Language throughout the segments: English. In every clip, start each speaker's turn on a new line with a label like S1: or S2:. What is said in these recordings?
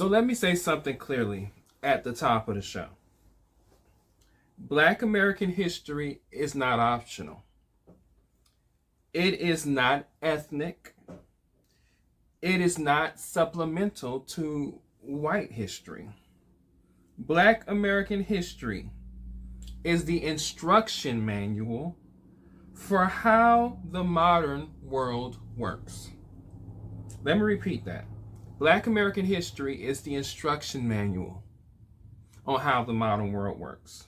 S1: So let me say something clearly at the top of the show. Black American history is not optional. It is not ethnic. It is not supplemental to white history. Black American history is the instruction manual for how the modern world works. Let me repeat that. Black American history is the instruction manual on how the modern world works.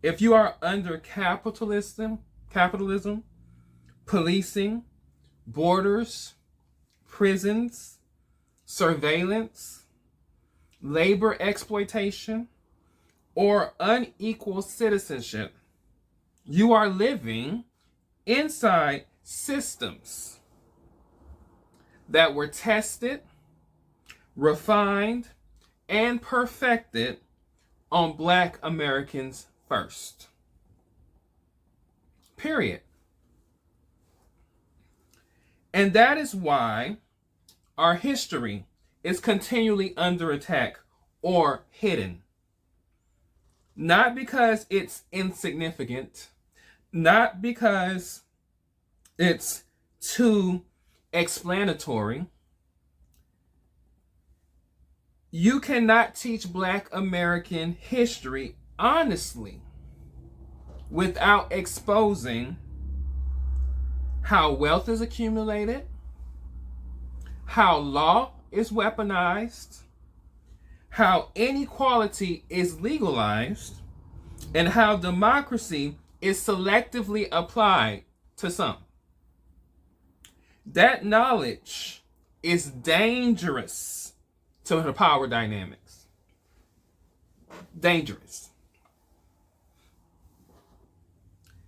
S1: If you are under capitalism, policing, borders, prisons, surveillance, labor exploitation, or unequal citizenship, you are living inside systems that were tested, refined, and perfected on Black Americans first. Period. And that is why our history is continually under attack or hidden. Not because it's insignificant, not because it's too explanatory. You cannot teach Black American history honestly without exposing how wealth is accumulated, how law is weaponized, how inequality is legalized, and how democracy is selectively applied to some. That knowledge is dangerous to the power dynamics. Dangerous.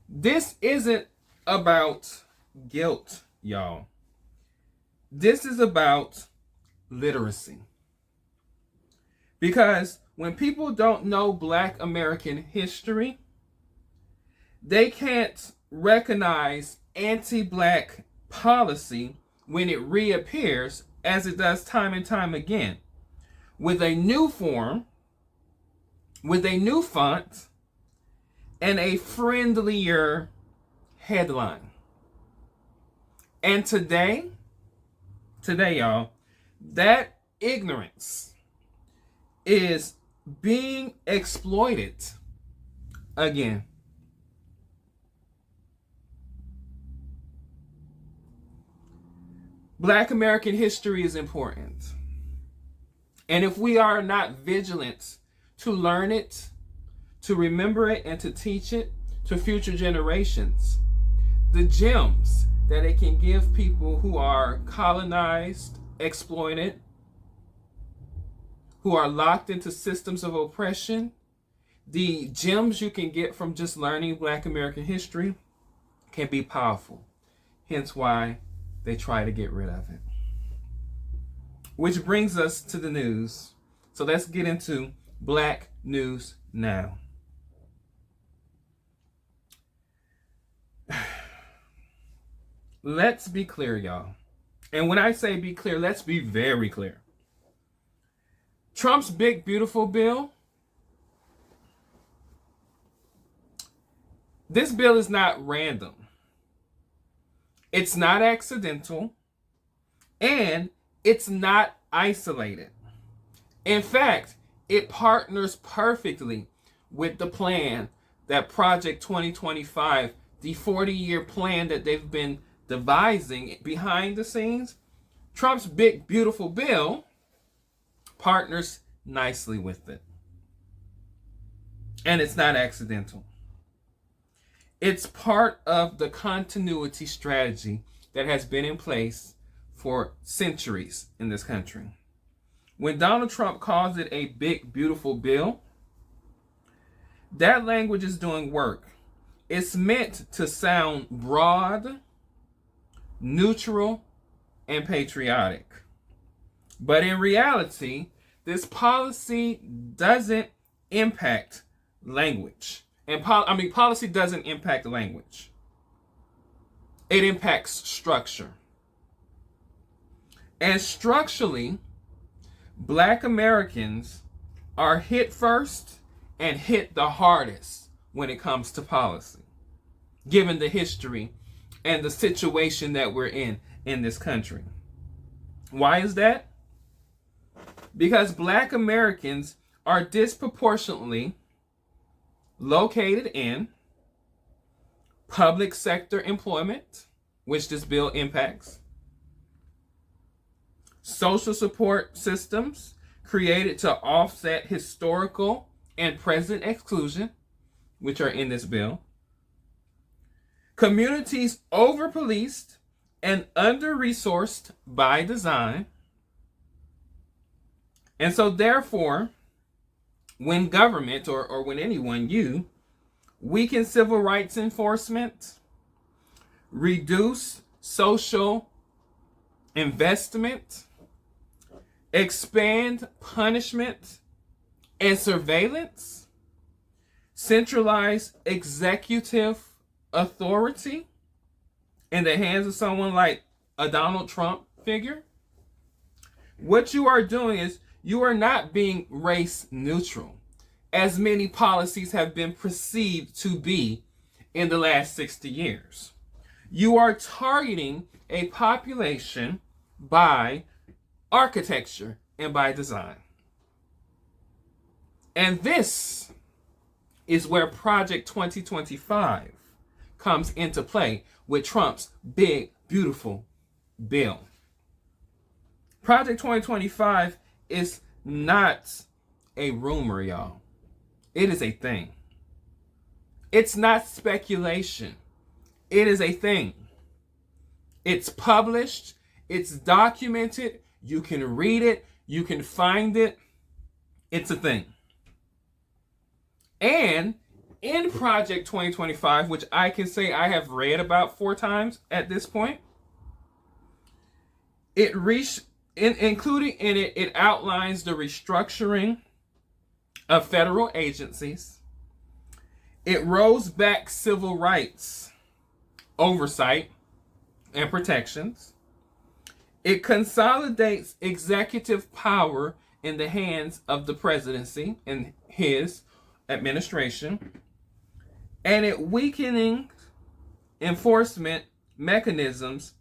S1: This isn't about guilt, y'all. This is about literacy. Because when people don't know Black American history, they can't recognize anti-Black policy when it reappears, as it does time and time again, with a new form, with a new font, and a friendlier headline. And today, y'all, that ignorance is being exploited again. Black American history is important. And if we are not vigilant to learn it, to remember it, and to teach it to future generations, the gems that it can give people who are colonized, exploited, who are locked into systems of oppression, the gems you can get from just learning Black American history can be powerful. Hence why they try to get rid of it. Which brings us to the news. So let's get into Black news now. Let's be clear, y'all. And when I say be clear, let's be very clear. Trump's big, beautiful bill, this bill is not random. It's not accidental. And it's not isolated. In fact, it partners perfectly with the plan that Project 2025, the 40-year plan that they've been devising behind the scenes. Trump's big, beautiful bill partners nicely with it. And it's not accidental. It's part of the continuity strategy that has been in place for centuries in this country. When Donald Trump calls it a big, beautiful bill, that language is doing work. It's meant to sound broad, neutral, and patriotic. But in reality, this policy doesn't impact language. And policy doesn't impact language. It impacts structure. And structurally, Black Americans are hit first and hit the hardest when it comes to policy, given the history and the situation that we're in this country. Why is that? Because Black Americans are disproportionately located in public sector employment, which this bill impacts, social support systems created to offset historical and present exclusion, which are in this bill, communities over-policed and under-resourced by design. And so therefore, when government or when anyone, you, weaken civil rights enforcement, reduce social investment, expand punishment and surveillance, centralize executive authority in the hands of someone like a Donald Trump figure, what you are doing is you are not being race neutral, as many policies have been perceived to be in the last 60 years. You are targeting a population by architecture and by design. And this is where Project 2025 comes into play with Trump's big, beautiful bill. Project 2025 is not a rumor, y'all. It is a thing. It's not speculation. It is a thing. It's published. It's documented. You can read it. You can find it. It's a thing. And in Project 2025, which I can say I have read about 4 times at this point, including in it, it outlines the restructuring of federal agencies. It rolls back civil rights oversight and protections. It consolidates executive power in the hands of the presidency and his administration, and it weakening enforcement mechanisms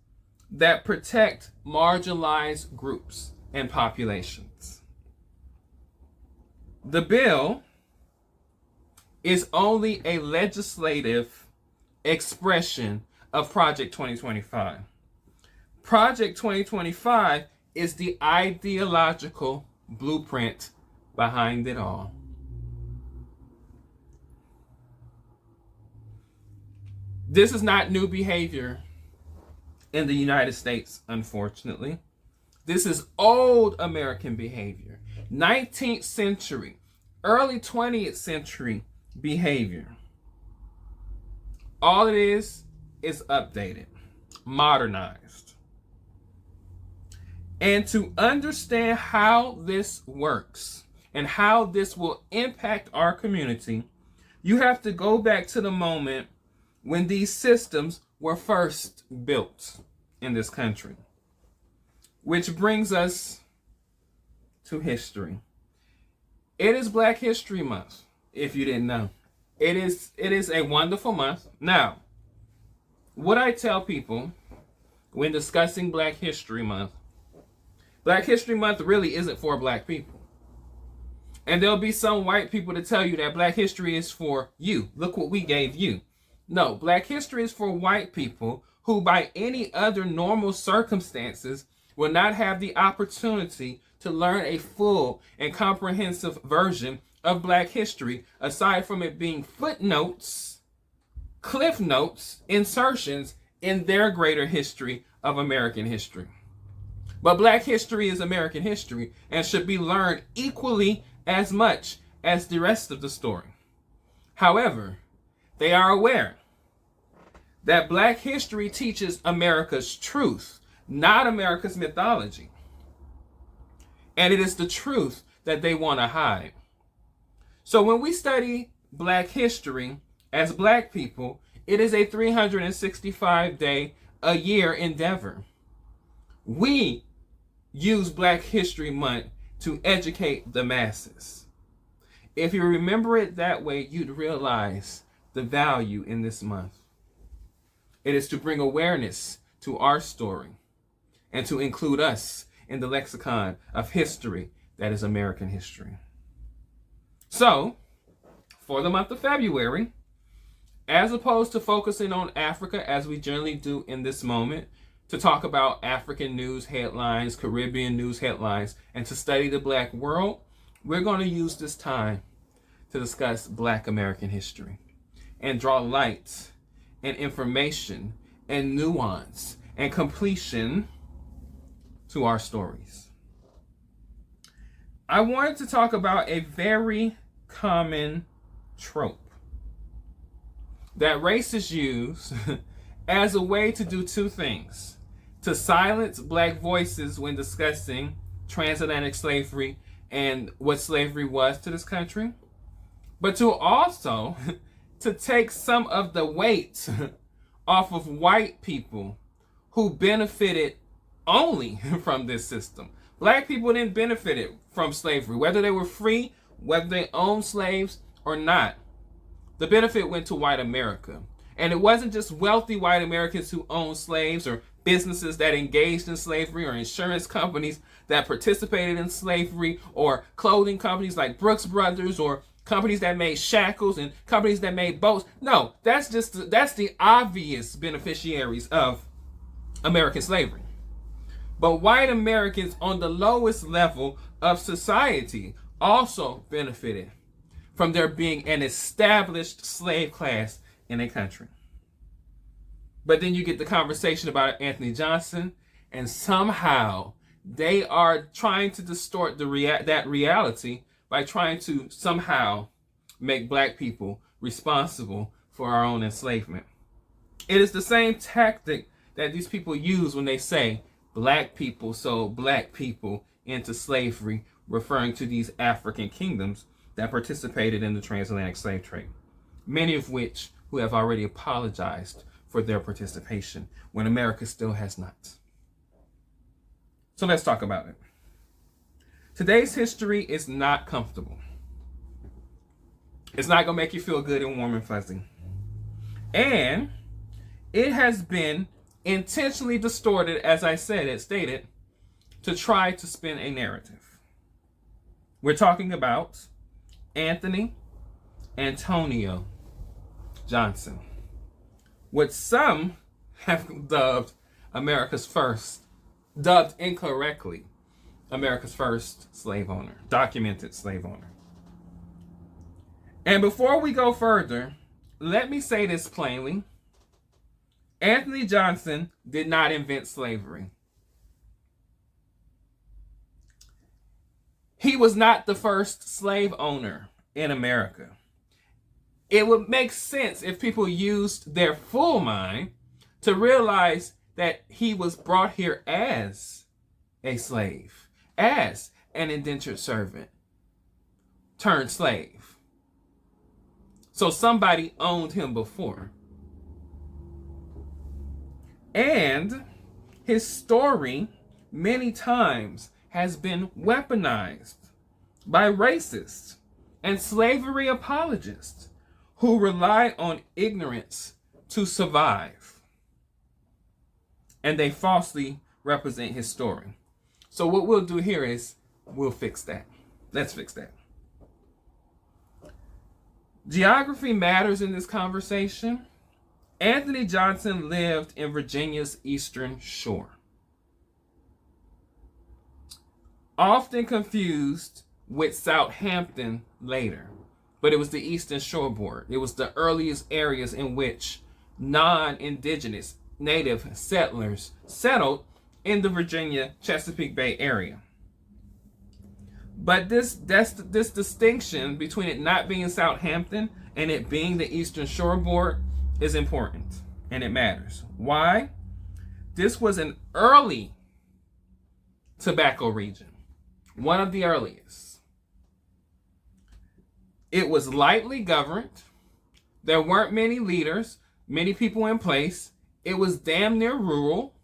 S1: that protect marginalized groups and populations. The bill is only a legislative expression of Project 2025. Project 2025 is the ideological blueprint behind it all. This is not new behavior in the United States, unfortunately. This is old American behavior. 19th century, early 20th century behavior. All it is updated, modernized. And to understand how this works and how this will impact our community, you have to go back to the moment when these systems were first built in this country. Which brings us to history. It is Black History Month, if you didn't know. It is a wonderful month. Now, what I tell people when discussing Black History Month really isn't for Black people. And there'll be some white people to tell you that Black history is for you. Look what we gave you. No, Black history is for white people who by any other normal circumstances will not have the opportunity to learn a full and comprehensive version of Black history, aside from it being footnotes, cliff notes, insertions in their greater history of American history. But Black history is American history and should be learned equally as much as the rest of the story. However, they are aware that Black history teaches America's truth, not America's mythology. And it is the truth that they want to hide. So when we study Black history as Black people, it is a 365-day-a-year endeavor. We use Black History Month to educate the masses. If you remember it that way, you'd realize the value in this month. It is to bring awareness to our story and to include us in the lexicon of history that is American history. So, for the month of February, as opposed to focusing on Africa as we generally do in this moment, to talk about African news headlines, Caribbean news headlines, and to study the Black world, we're going to use this time to discuss Black American history and draw light and information and nuance and completion to our stories. I wanted to talk about a very common trope that racists use as a way to do two things: to silence Black voices when discussing transatlantic slavery and what slavery was to this country, but to also to take some of the weight off of white people who benefited only from this system. Black people didn't benefit from slavery, whether they were free, whether they owned slaves or not. The benefit went to white America. And it wasn't just wealthy white Americans who owned slaves, or businesses that engaged in slavery, or insurance companies that participated in slavery, or clothing companies like Brooks Brothers, or companies that made shackles and companies that made boats. No, that's the obvious beneficiaries of American slavery. But white Americans on the lowest level of society also benefited from there being an established slave class in a country. But then you get the conversation about Anthony Johnson, and somehow they are trying to distort that reality by trying to somehow make Black people responsible for our own enslavement. It is the same tactic that these people use when they say Black people sold Black people into slavery, referring to these African kingdoms that participated in the transatlantic slave trade, many of which who have already apologized for their participation when America still has not. So let's talk about it. Today's history is not comfortable. It's not going to make you feel good and warm and fuzzy. And it has been intentionally distorted, as I stated, to try to spin a narrative. We're talking about Antonio Johnson, what some have dubbed incorrectly, America's first slave owner, documented slave owner. And before we go further, let me say this plainly. Anthony Johnson did not invent slavery. He was not the first slave owner in America. It would make sense if people used their full mind to realize that he was brought here as a slave, as an indentured servant turned slave. So somebody owned him before. And his story many times has been weaponized by racists and slavery apologists who rely on ignorance to survive. And they falsely represent his story. So what we'll do here is we'll fix that. Let's fix that. Geography matters in this conversation. Anthony Johnson lived in Virginia's Eastern Shore. Often confused with Southampton later, but it was the Eastern Shoreboard. It was the earliest areas in which non-indigenous native settlers settled in the Virginia Chesapeake Bay area. But this distinction between it not being Southampton and it being the Eastern Shoreboard is important, and it matters. Why? This was an early tobacco region, one of the earliest. It was lightly governed. There weren't many leaders, many people in place. It was damn near rural,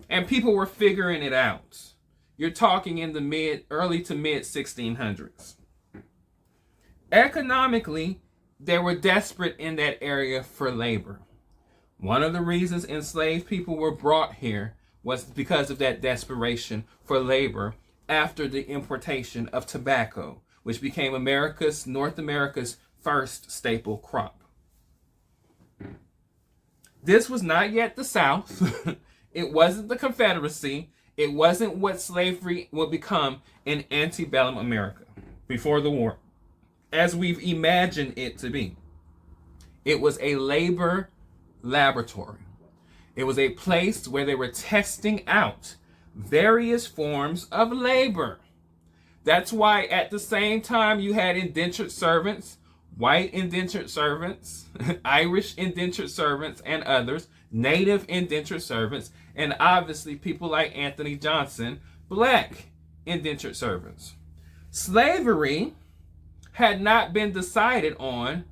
S1: and people were figuring it out. you're talking in the early to mid 1600s. Economically, they were desperate in that area for labor. One of the reasons enslaved people were brought here was because of that desperation for labor after the importation of tobacco, which became North America's first staple crop. This was not yet the South. It wasn't the Confederacy. It wasn't what slavery would become in antebellum America before the war, as we've imagined it to be. It was a labor laboratory. It was a place where they were testing out various forms of labor. That's why at the same time you had indentured servants, white indentured servants, Irish indentured servants, and others, native indentured servants, and obviously people like Anthony Johnson, black indentured servants. Slavery had not been decided on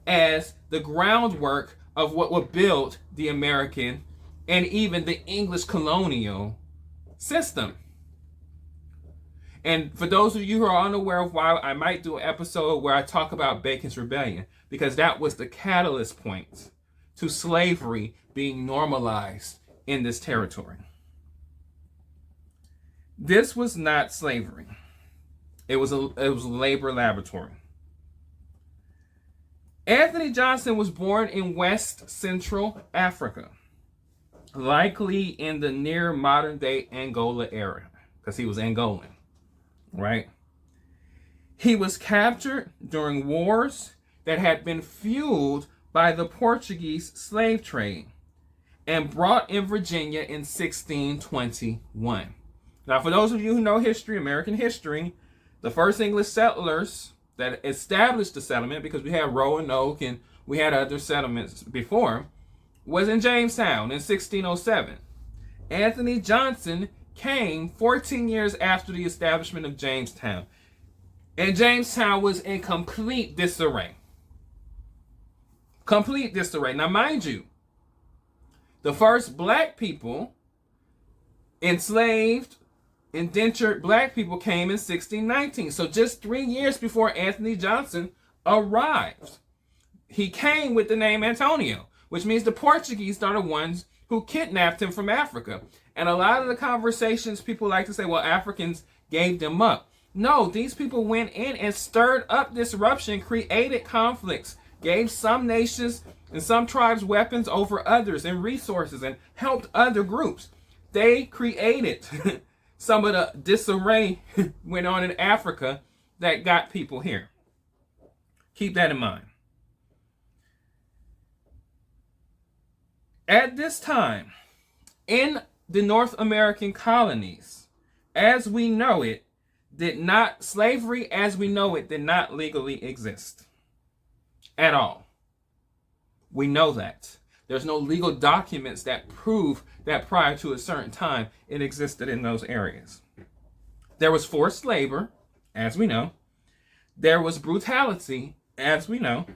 S1: as the groundwork of what would build the American and even the English colonial system. And for those of you who are unaware of why, I might do an episode where I talk about Bacon's Rebellion, because that was the catalyst point to slavery being normalized in this territory. This was not slavery. It was a labor laboratory. Anthony Johnson was born in West Central Africa, likely in the near modern day Angola area, because he was Angolan, right? He was captured during wars that had been fueled by the Portuguese slave trade and brought in Virginia in 1621. Now, for those of you who know history, American history, the first English settlers that established the settlement, because we had Roanoke and we had other settlements before, was in Jamestown in 1607. Anthony Johnson came 14 years after the establishment of Jamestown. And Jamestown was in complete disarray. Complete disarray. Now, mind you, the first black people, enslaved, indentured black people, came in 1619. So just 3 years before Anthony Johnson arrived. He came with the name Antonio, which means the Portuguese are the ones who kidnapped him from Africa. And a lot of the conversations, people like to say, well, Africans gave them up. No, these people went in and stirred up disruption, created conflicts, gave some nations and some tribes weapons over others and resources, and helped other groups. They created some of the disarray went on in Africa that got people here. Keep that in mind. At this time, in the North American colonies, as we know it, slavery as we know it did not legally exist at all. We know that. There's no legal documents that prove that prior to a certain time it existed in those areas. There was forced labor, as we know. There was brutality, as we know.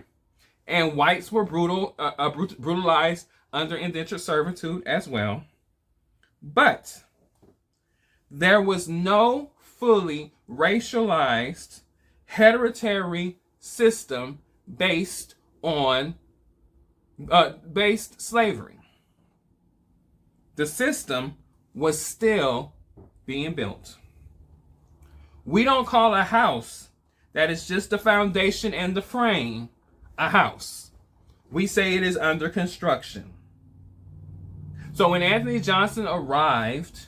S1: And whites were brutalized under indentured servitude as well. But there was no fully racialized hereditary system based slavery. The system was still being built. We don't call a house that is just the foundation and the frame a house. We say it is under construction. So when Anthony Johnson arrived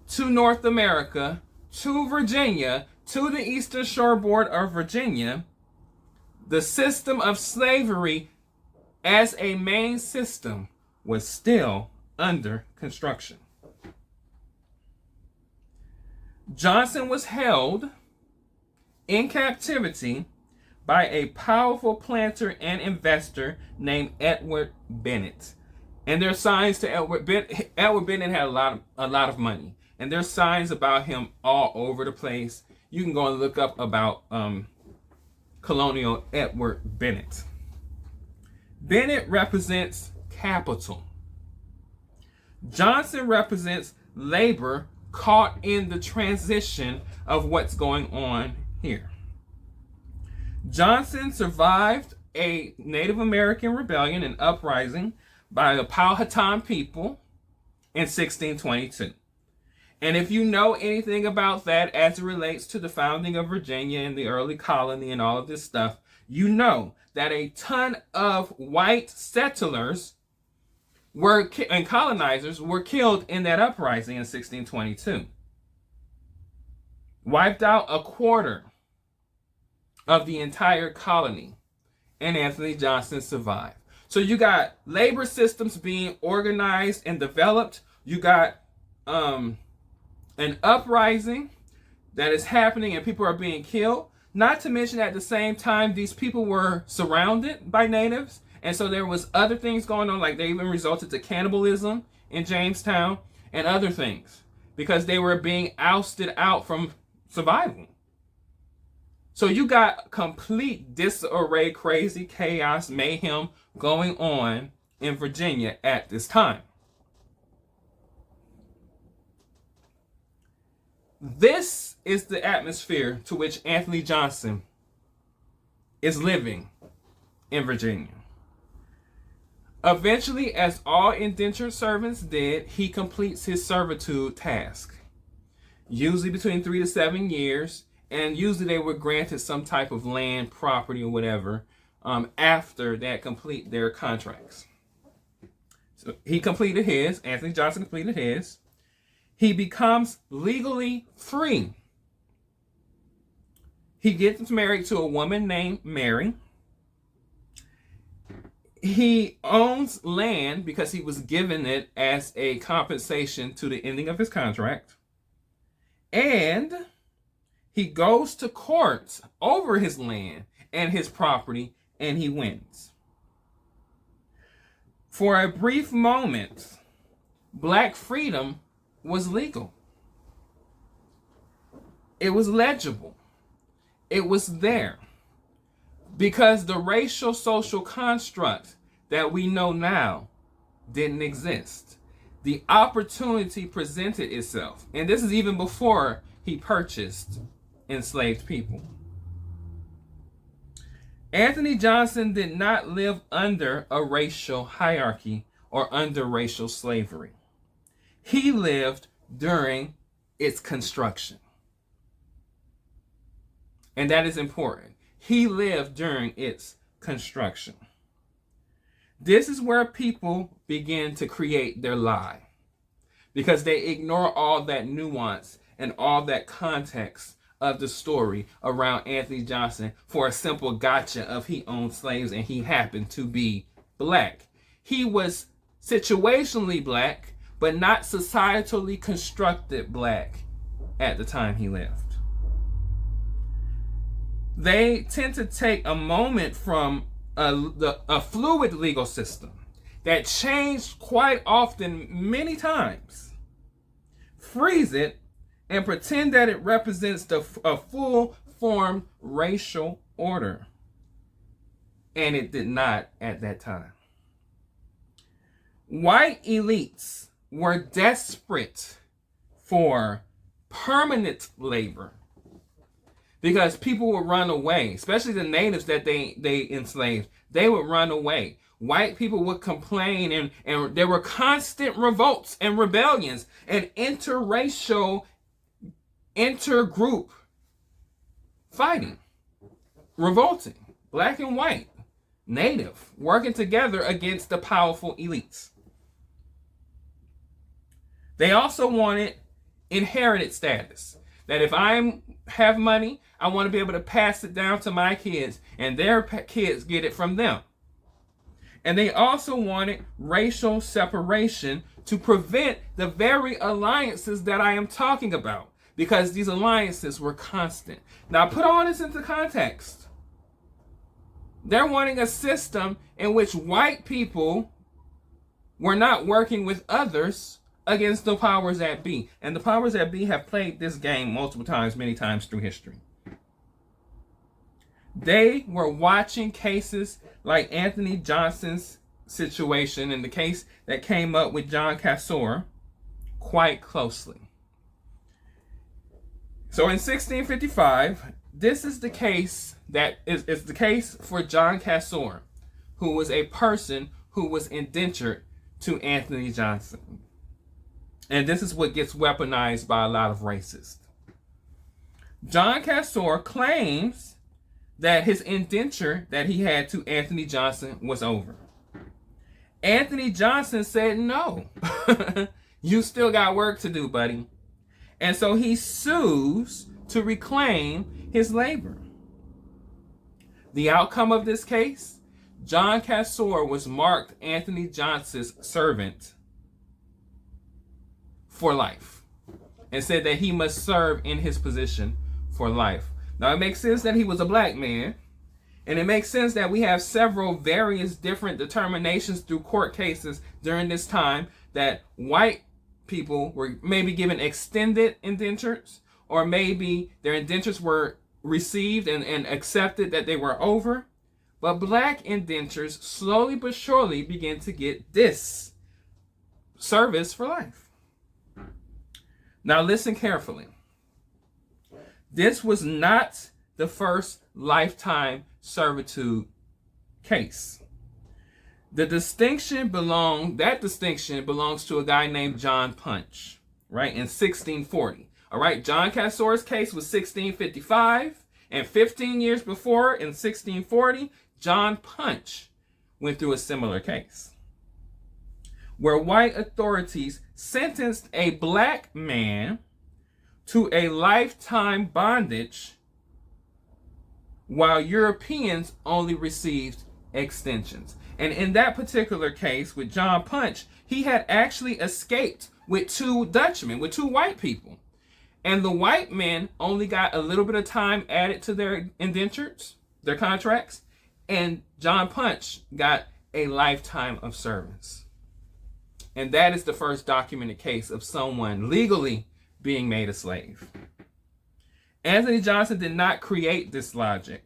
S1: to North America, to Virginia, to the Eastern Shoreboard of Virginia, the system of slavery as a main system was still under construction. Johnson was held in captivity by a powerful planter and investor named Edward Bennett. And there's signs to Edward Bennett. Edward Bennett had a lot of money. And there's signs about him all over the place. You can go and look up about Colonial Edward Bennett. Bennett represents capital. Johnson represents labor caught in the transition of what's going on here. Johnson survived a Native American rebellion and uprising by the Powhatan people in 1622. And if you know anything about that as it relates to the founding of Virginia and the early colony and all of this stuff, you know that a ton of white settlers and colonizers were killed in that uprising in 1622. Wiped out a quarter of the entire colony, and Anthony Johnson survived. So you got labor systems being organized and developed. You got an uprising that is happening and people are being killed. Not to mention at the same time, these people were surrounded by natives. And so there was other things going on, like they even resulted to cannibalism in Jamestown and other things because they were being ousted out from survival. So you got complete disarray, crazy chaos, mayhem going on in Virginia at this time. This is the atmosphere to which Anthony Johnson is living in Virginia. Eventually, as all indentured servants did, he completes his servitude task, usually between 3 to 7 years, and usually they were granted some type of land, property, or whatever after they complete their contracts. So he completed his, Anthony Johnson completed his. He becomes legally free. He gets married to a woman named Mary. He owns land because he was given it as a compensation to the ending of his contract. And he goes to court over his land and his property, and he wins. For a brief moment, black freedom was legal. It was legible. It was there. Because the racial social construct that we know now didn't exist. The opportunity presented itself. And this is even before he purchased enslaved people. Anthony Johnson did not live under a racial hierarchy or under racial slavery. He lived during its construction. And that is important. He lived during its construction. This is where people begin to create their lie, because they ignore all that nuance and all that context of the story around Anthony Johnson for a simple gotcha of he owned slaves and he happened to be black. He was situationally black, but not societally constructed black at the time he lived. They tend to take a moment from a fluid legal system that changed quite often, many times, freeze it, and pretend that it represents a full-formed racial order. And it did not at that time. White elites were desperate for permanent labor because people would run away, especially the natives that they enslaved. They would run away. White people would complain, and there were constant revolts and rebellions and interracial, intergroup fighting, revolting, black and white, native, working together against the powerful elites. They also wanted inherited status. That if I have money, I want to be able to pass it down to my kids, and their kids get it from them. And they also wanted racial separation to prevent the very alliances that I am talking about, because these alliances were constant. Now put all this into context. They're wanting a system in which white people were not working with others against the powers that be. And the powers that be have played this game multiple times, many times through history. They were watching cases like Anthony Johnson's situation and the case that came up with John Casor quite closely. So in 1655, this is the case that is the case for John Cassor, who was a person who was indentured to Anthony Johnson. And this is what gets weaponized by a lot of racists. John Cassor claims that his indenture that he had to Anthony Johnson was over. Anthony Johnson said, no, you still got work to do, buddy. And so he sues to reclaim his labor. The outcome of this case, John Cassor was marked Anthony Johnson's servant for life and said that he must serve in his position for life. Now, it makes sense that he was a black man, and it makes sense that we have several various different determinations through court cases during this time that white people were maybe given extended indentures, or maybe their indentures were received and accepted that they were over. But black indentures slowly but surely began to get this service for life. Now listen carefully. This was not the first lifetime servitude case. That distinction belongs to a guy named John Punch, right, in 1640. All right, John Cassor's case was 1655, and 15 years before, in 1640, John Punch went through a similar case, where white authorities sentenced a black man to a lifetime bondage, while Europeans only received extensions. And in that particular case with John Punch, he had actually escaped with two Dutchmen, with two white people. And the white men only got a little bit of time added to their indentures, their contracts, and John Punch got a lifetime of service. And that is the first documented case of someone legally being made a slave. Anthony Johnson did not create this logic.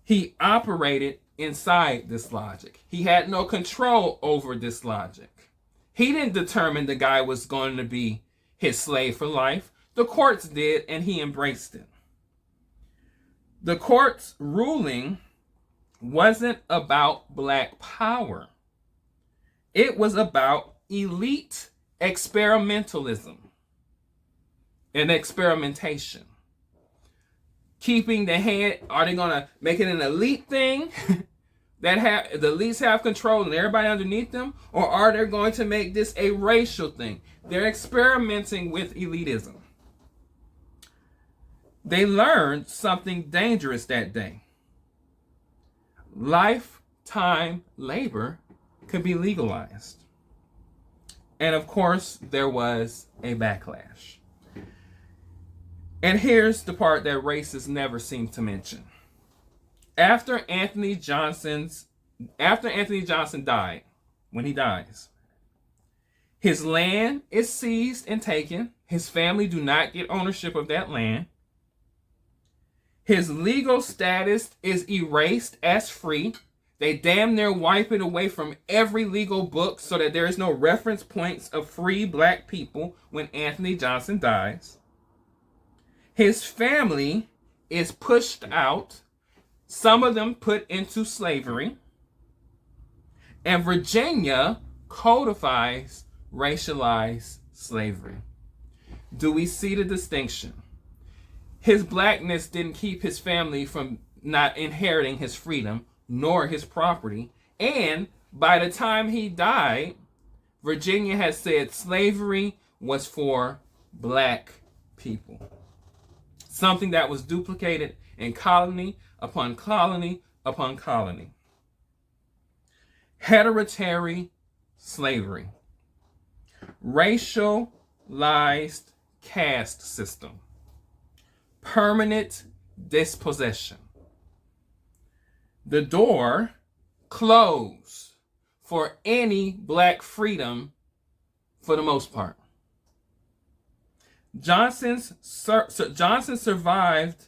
S1: He operated inside this logic. He had no control over this logic. He didn't determine the guy was going to be his slave for life. The courts did, and he embraced it. The court's ruling wasn't about black power. It was about elite experimentalism and experimentation. Keeping the hand, are they going to make it an elite thing that the elites have control and everybody underneath them? Or are they going to make this a racial thing? They're experimenting with elitism. They learned something dangerous that day. Lifetime labor could be legalized. And of course, there was a backlash. And here's the part that racists never seem to mention. After Anthony Johnson died, when he dies, his land is seized and taken. His family do not get ownership of that land. His legal status is erased as free. They damn near wipe it away from every legal book so that there is no reference points of free black people when Anthony Johnson dies. His family is pushed out, some of them put into slavery, and Virginia codifies racialized slavery. Do we see the distinction? His blackness didn't keep his family from not inheriting his freedom nor his property, and by the time he died, Virginia has said slavery was for black people. Something that was duplicated in colony upon colony upon colony. Hereditary slavery. Racialized caste system. Permanent dispossession. The door closed for any black freedom for the most part. Johnson survived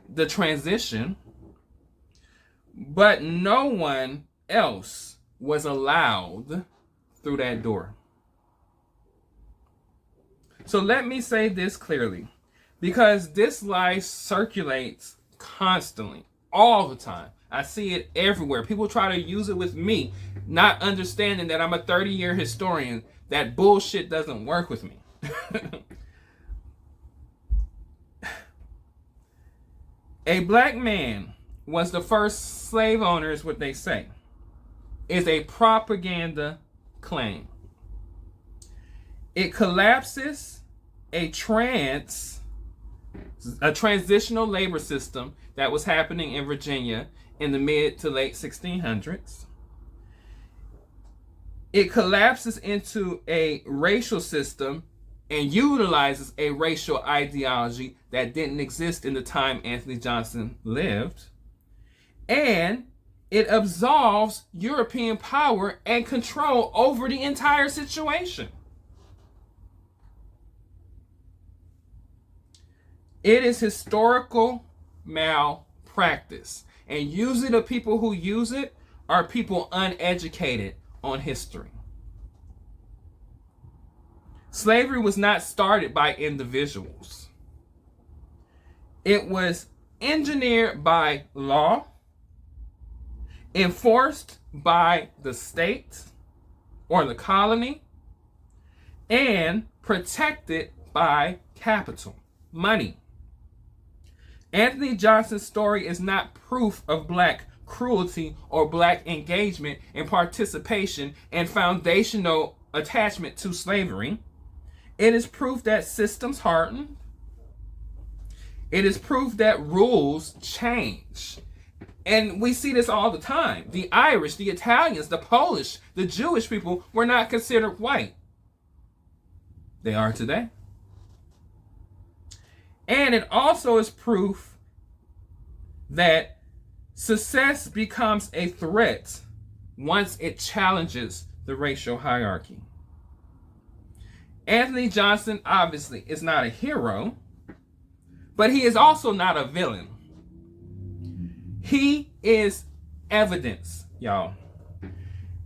S1: the transition, but no one else was allowed through that door. So let me say this clearly, because this lie circulates constantly, all the time. I see it everywhere. People try to use it with me, not understanding that I'm a 30-year historian. That bullshit doesn't work with me. A black man was the first slave owner, is what they say, is a propaganda claim. It collapses a transitional labor system that was happening in Virginia in the mid to late 1600s. It collapses into a racial system and utilizes a racial ideology that didn't exist in the time Anthony Johnson lived. And it absolves European power and control over the entire situation. It is historical malpractice. And usually the people who use it are people uneducated on history. Slavery was not started by individuals. It was engineered by law, enforced by the state or the colony, and protected by capital, money. Anthony Johnson's story is not proof of black cruelty or black engagement and participation and foundational attachment to slavery. It is proof that systems harden. It is proof that rules change. And we see this all the time. The Irish, the Italians, the Polish, the Jewish people were not considered white. They are today. And it also is proof that success becomes a threat once it challenges the racial hierarchy. Anthony Johnson obviously is not a hero, but he is also not a villain. He is evidence, y'all.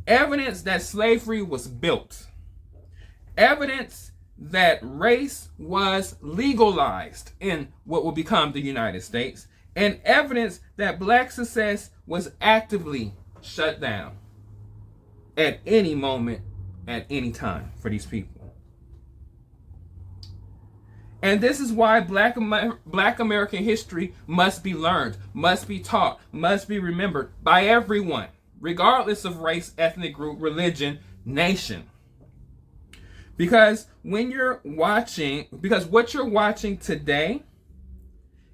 S1: Evidence that slavery was built. Evidence that race was legalized in what will become the United States, and evidence that black success was actively shut down at any moment, at any time for these people. And this is why Black American history must be learned, must be taught, must be remembered by everyone, regardless of race, ethnic group, religion, nation. Because what you're watching today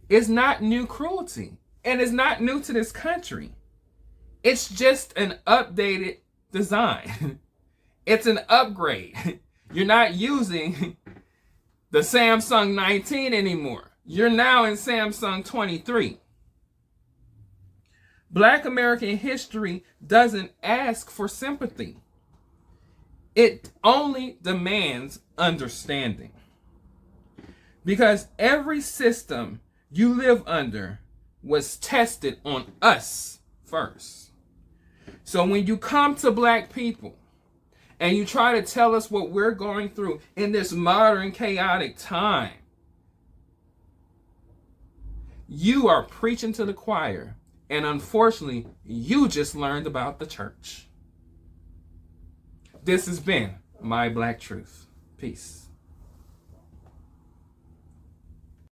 S1: is not new cruelty, and is not new to this country. It's just an updated design. It's an upgrade. You're not using the Samsung 19 anymore. You're now in Samsung 23. Black American history doesn't ask for sympathy. It only demands understanding. Because every system you live under was tested on us first. So when you come to black people and you try to tell us what we're going through in this modern chaotic time, you are preaching to the choir, and unfortunately, you just learned about the church. This has been My Black Truth. Peace.